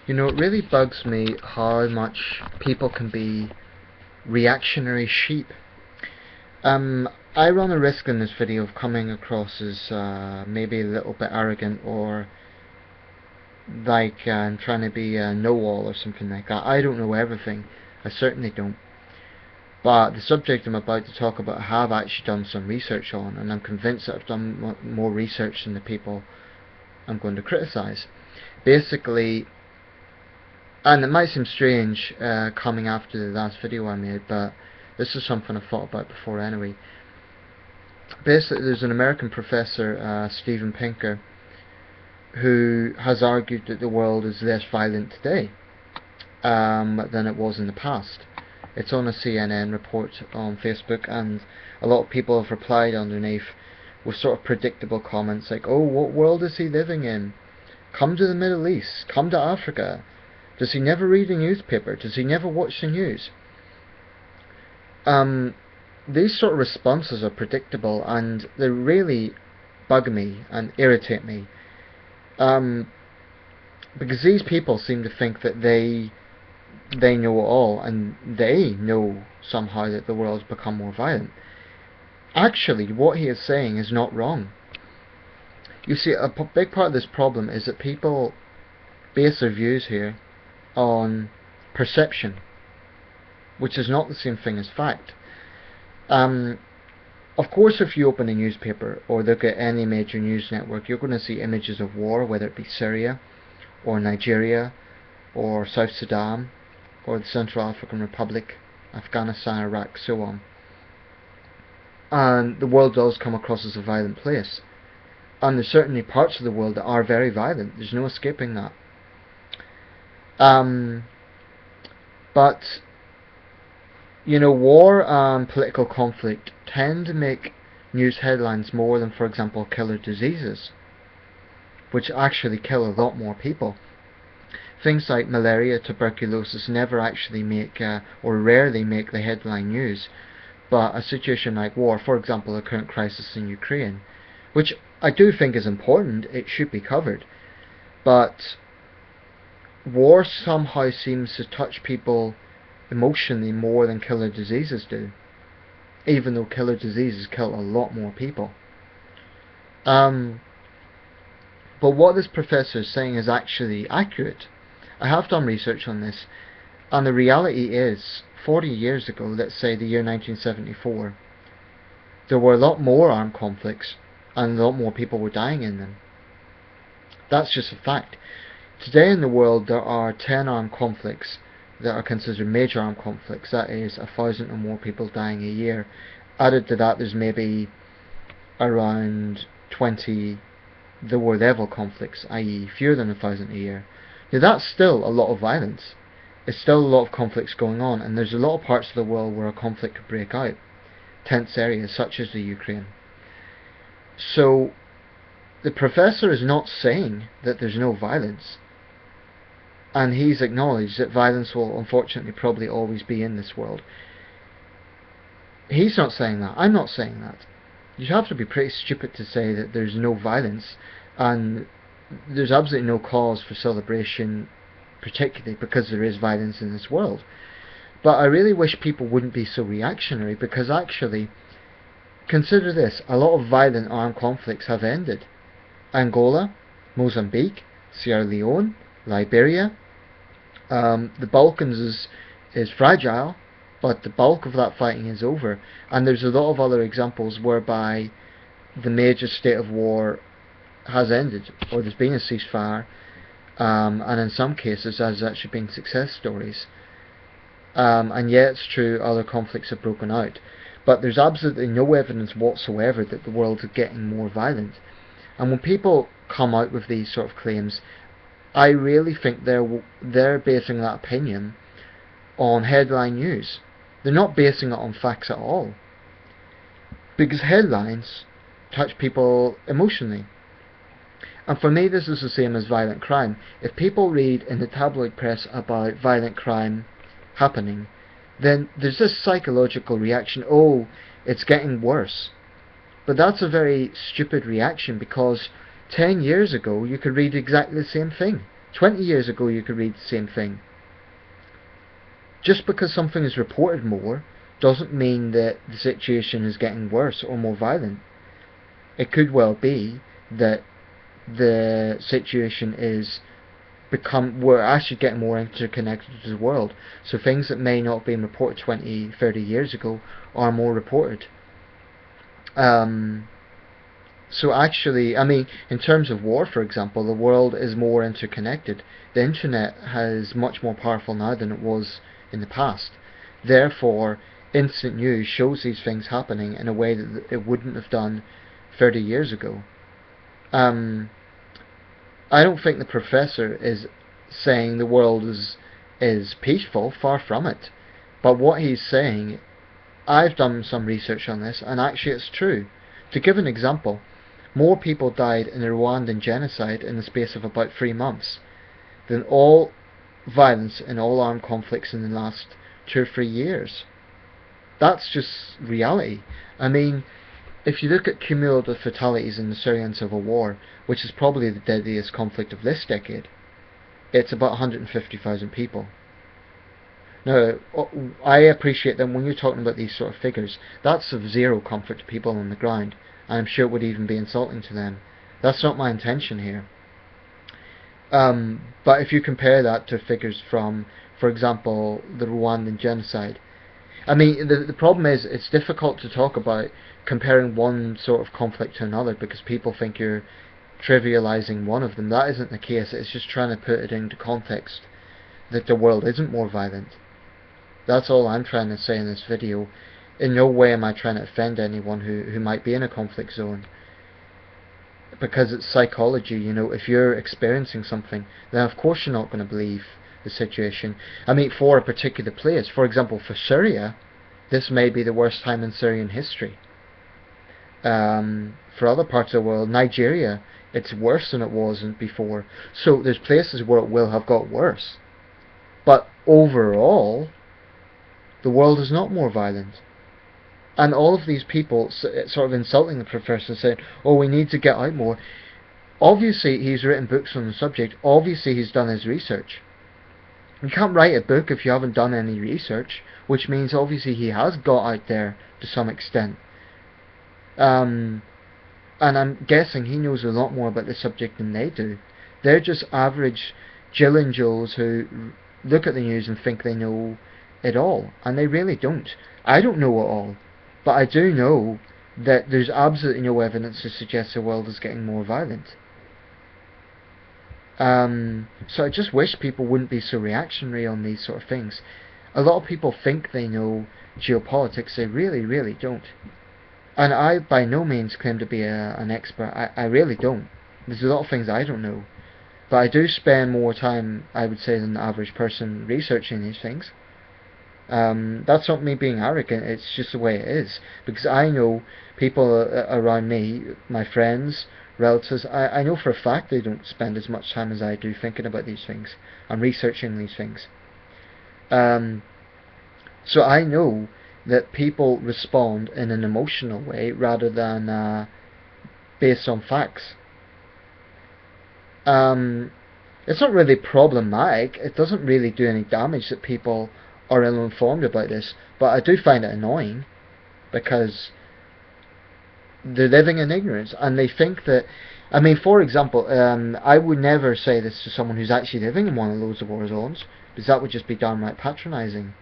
You know, it really bugs me how much people can be reactionary sheep. I run a risk in this video of coming across as maybe a little bit arrogant, or like I'm trying to be a know-all or something like that. I don't know everything. I certainly don't. But the subject I'm about to talk about I have actually done some research on, and I'm convinced that I've done more research than the people I'm going to criticise. Basically, and it might seem strange coming after the last video I made, but this is something I've thought about before anyway. Basically, there's an American professor, Steven Pinker, who has argued that the world is less violent today than it was in the past. It's on a CNN report on Facebook, and a lot of people have replied underneath with sort of predictable comments like, "Oh, what world is he living in? Come to the Middle East, come to Africa. Does he never read a newspaper? Does he never watch the news?" These sort of responses are predictable, and they really bug me and irritate me. Because these people seem to think that they know it all, and they know somehow that the world's become more violent. Actually, what he is saying is not wrong. You see, a big part of this problem is that people base their views here on perception, which is not the same thing as fact. Of course, if you open a newspaper or look at any major news network, you're going to see images of war, whether it be Syria or Nigeria or South Sudan or the Central African Republic, Afghanistan, Iraq, so on. And the world does come across as a violent place. And there's certainly parts of the world that are very violent. There's no escaping that. But, you know, war and political conflict tend to make news headlines more than, for example, killer diseases, which actually kill a lot more people. Things like malaria, tuberculosis never actually make, or rarely make, the headline news. But a situation like war, for example, the current crisis in Ukraine, which I do think is important, it should be covered. But war somehow seems to touch people emotionally more than killer diseases do, even though killer diseases kill a lot more people. But what this professor is saying is actually accurate. I have done research on this, and the reality is, 40 years ago, let's say the year 1974, there were a lot more armed conflicts, and a lot more people were dying in them. That's just a fact. Today in the world there are 10 armed conflicts that are considered major armed conflicts. That is 1,000 or more people dying a year. Added to that, there's maybe around 20 the war level conflicts, i.e. fewer than 1,000 a year. Now that's still a lot of violence. It's still a lot of conflicts going on, and there's a lot of parts of the world where a conflict could break out. Tense areas such as the Ukraine. So the professor is not saying that there's no violence, and he's acknowledged that violence will unfortunately probably always be in this world. He's not saying that. I'm not saying that. You'd have to be pretty stupid to say that there's no violence, and there's absolutely no cause for celebration, particularly because there is violence in this world. But I really wish people wouldn't be so reactionary, because actually, consider this, a lot of violent armed conflicts have ended. Angola, Mozambique, Sierra Leone, Liberia. The Balkans is fragile, but the bulk of that fighting is over. And there's a lot of other examples whereby the major state of war has ended, or there's been a ceasefire, and in some cases there's actually been success stories. And yet it's true, other conflicts have broken out. But there's absolutely no evidence whatsoever that the world is getting more violent. And when people come out with these sort of claims, I really think they're basing that opinion on headline news. They're not basing it on facts at all. Because headlines touch people emotionally. And for me, this is the same as violent crime. If people read in the tabloid press about violent crime happening, then there's this psychological reaction, oh, it's getting worse. But that's a very stupid reaction, because 10 years ago you could read exactly the same thing 20 years ago you could read the same thing. Just because something is reported more doesn't mean that the situation is getting worse or more violent. It could well be that the situation is we're actually getting more interconnected to the world. So things that may not have been reported 20, 30 years ago are more reported. So actually, I mean, in terms of war, for example, the world is more interconnected. The internet is much more powerful now than it was in the past. Therefore, instant news shows these things happening in a way that it wouldn't have done 30 years ago. I don't think the professor is saying the world is peaceful, far from it. But what he's saying, I've done some research on this, and actually it's true. To give an example, more people died in the Rwandan genocide in the space of about 3 months than all violence in all armed conflicts in the last 2 or 3 years. That's just reality. I mean, if you look at cumulative fatalities in the Syrian civil war, which is probably the deadliest conflict of this decade, it's about 150,000 people. Now, I appreciate that when you're talking about these sort of figures, that's of zero comfort to people on the ground, and I'm sure it would even be insulting to them. That's not my intention here. But if you compare that to figures from, for example, the Rwandan genocide, I mean, the problem is it's difficult to talk about comparing one sort of conflict to another because people think you're trivializing one of them. That isn't the case. It's just trying to put it into context that the world isn't more violent. That's all I'm trying to say in this video. In no way am I trying to offend anyone who might be in a conflict zone. Because it's psychology, you know, if you're experiencing something, then of course you're not going to believe the situation. I mean, for a particular place, for example, for Syria, this may be the worst time in Syrian history. For other parts of the world, Nigeria, it's worse than it was before. So there's places where it will have got worse. But overall, the world is not more violent. And all of these people sort of insulting the professor, saying, oh, we need to get out more. Obviously, he's written books on the subject. Obviously, he's done his research. You can't write a book if you haven't done any research, which means obviously he has got out there to some extent. And I'm guessing he knows a lot more about the subject than they do. They're just average Jill and Joes who look at the news and think they know it all, and they really don't. I don't know it all, but I do know that there's absolutely no evidence to suggest the world is getting more violent. So I just wish people wouldn't be so reactionary on these sort of things. A lot of people think they know geopolitics. They really, really don't. And I by no means claim to be an expert. I really don't. There's a lot of things I don't know. But I do spend more time, I would say, than the average person researching these things. That's not me being arrogant, it's just the way it is. Because I know people around me, my friends, relatives, I know for a fact they don't spend as much time as I do thinking about these things and researching these things. So I know that people respond in an emotional way rather than based on facts. It's not really problematic. It doesn't really do any damage that people are ill-informed about this, but I do find it annoying because they're living in ignorance and they think that, I mean, for example, I would never say this to someone who's actually living in one of those war zones, because that would just be downright patronising.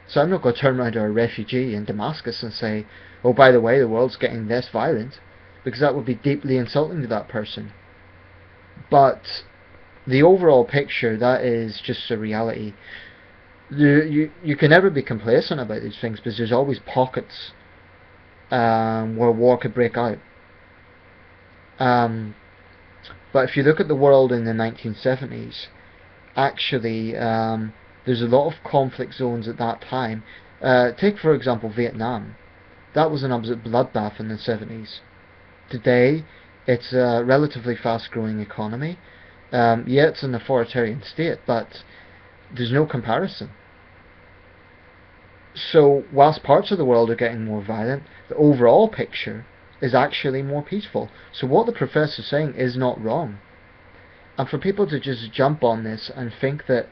So I'm not going to turn around to a refugee in Damascus and say, oh, by the way, the world's getting less violent, because that would be deeply insulting to that person. But the overall picture, that is just a reality. You can never be complacent about these things because there's always pockets where war could break out. But if you look at the world in the 1970s, actually there's a lot of conflict zones at that time. Take for example Vietnam. That was an absolute bloodbath in the 70s. Today it's a relatively fast growing economy. Yeah, it's an authoritarian state, but there's no comparison. So whilst parts of the world are getting more violent, the overall picture is actually more peaceful. So what the professor's saying is not wrong. And for people to just jump on this and think that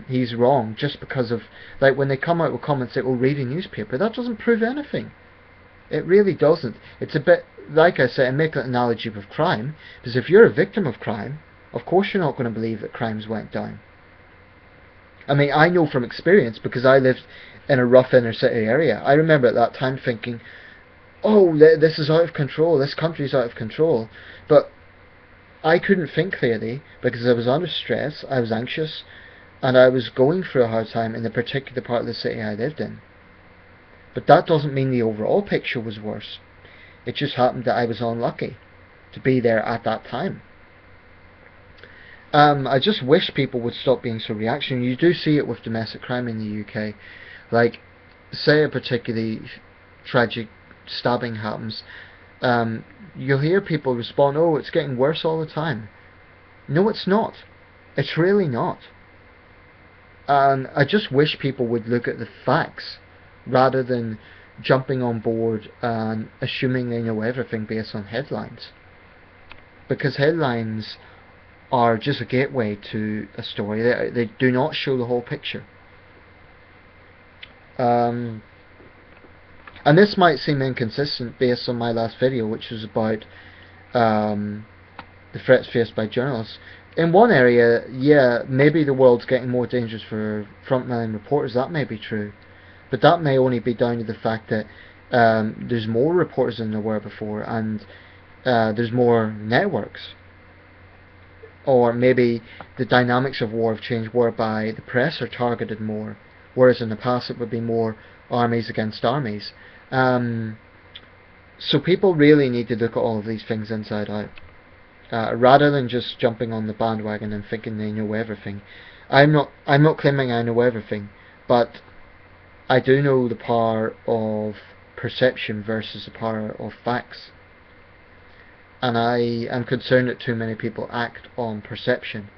he's wrong just because of, like, when they come out with comments that will read a newspaper, that doesn't prove anything. It really doesn't. It's a bit, like I said, I make an analogy with crime, because if you're a victim of crime, of course you're not going to believe that crimes went down. I mean, I know from experience, because I lived in a rough inner city area. I remember at that time thinking, oh, this is out of control, this country's out of control. But I couldn't think clearly because I was under stress, I was anxious, and I was going through a hard time in the particular part of the city I lived in. But that doesn't mean the overall picture was worse. It just happened that I was unlucky to be there at that time. I just wish people would stop being so reactionary. You do see it with domestic crime in the UK. Like, say a particularly tragic stabbing happens, you'll hear people respond, oh, it's getting worse all the time. No, it's not. It's really not. And I just wish people would look at the facts rather than jumping on board and assuming they know everything based on headlines. Because headlines are just a gateway to a story. They do not show the whole picture. And this might seem inconsistent based on my last video, which was about the threats faced by journalists. In one area, yeah, maybe the world's getting more dangerous for front-line reporters. That may be true. But that may only be down to the fact that there's more reporters than there were before, and there's more networks. Or maybe the dynamics of war have changed, whereby the press are targeted more, whereas in the past it would be more armies against armies. So people really need to look at all of these things inside out, rather than just jumping on the bandwagon and thinking they know everything. I'm not claiming I know everything, but I do know the power of perception versus the power of facts. And I am concerned that too many people act on perception